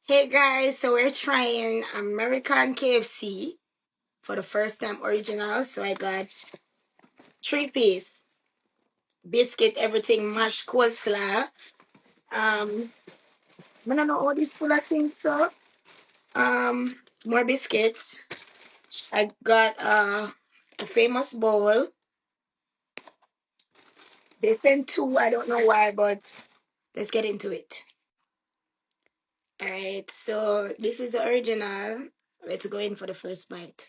Hey guys, so we're trying American KFC for the first time original. So I got 3 piece biscuit, everything mashed coleslaw. I don't know all these full of things, so more biscuits. I got a famous bowl. They sent two, I don't know why, but let's get into it. Alright, so this is the original. Let's go in for the first bite.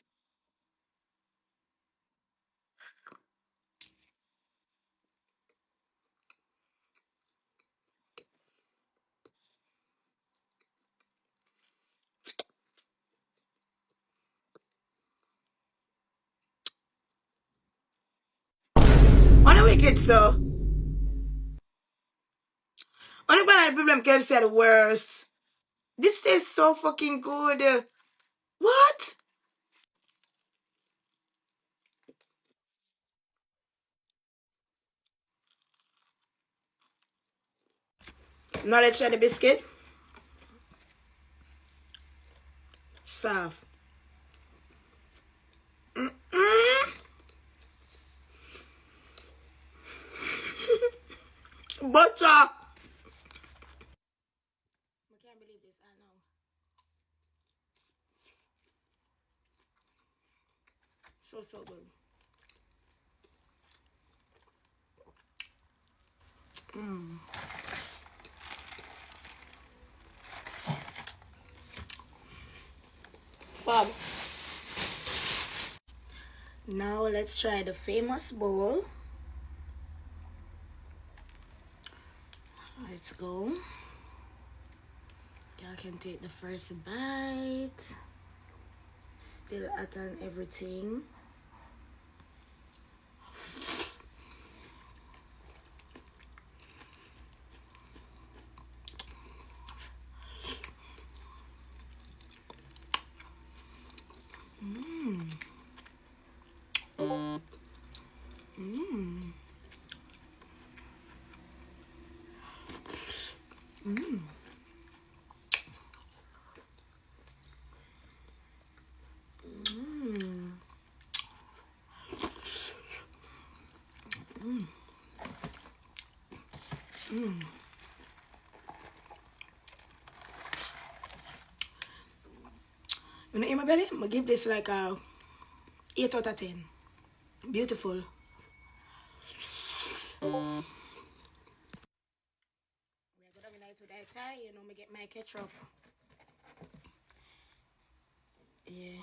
On the wicked, so. Only one of the problem KFC are the worst. This tastes so fucking good. What? Now let's try the biscuit. Soft. Mm-mm. Butter. I can't believe this. I know. So good. Mm. Fab. Now let's try the famous bowl. Let's go. Y'all can take the first bite. Still hot and everything. Mmm. Mmm. Mmm. Mmm. Mmm. Mmm. You know, in my belly, I'm gonna give this like a 8 out of 10. Beautiful. We're gonna to that tie, you know, me get my ketchup. Yeah.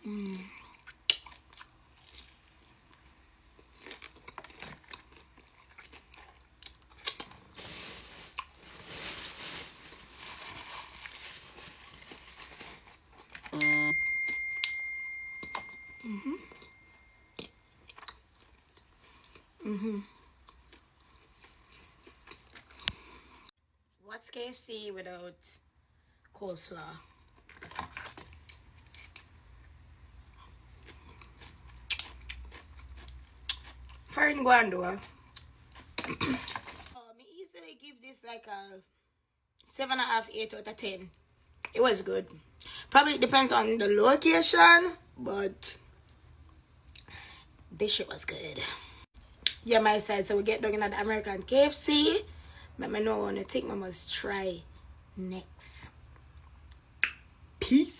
Mm. Mhm. Mhm. What's KFC without coleslaw? Foreign guando. Me easily give this like a 7.5, 8 out of 10. It was good. Probably depends on the location, but this shit was good. Yeah, my side. So we get down at the American KFC. But I know I want to take, I must try next. Peace.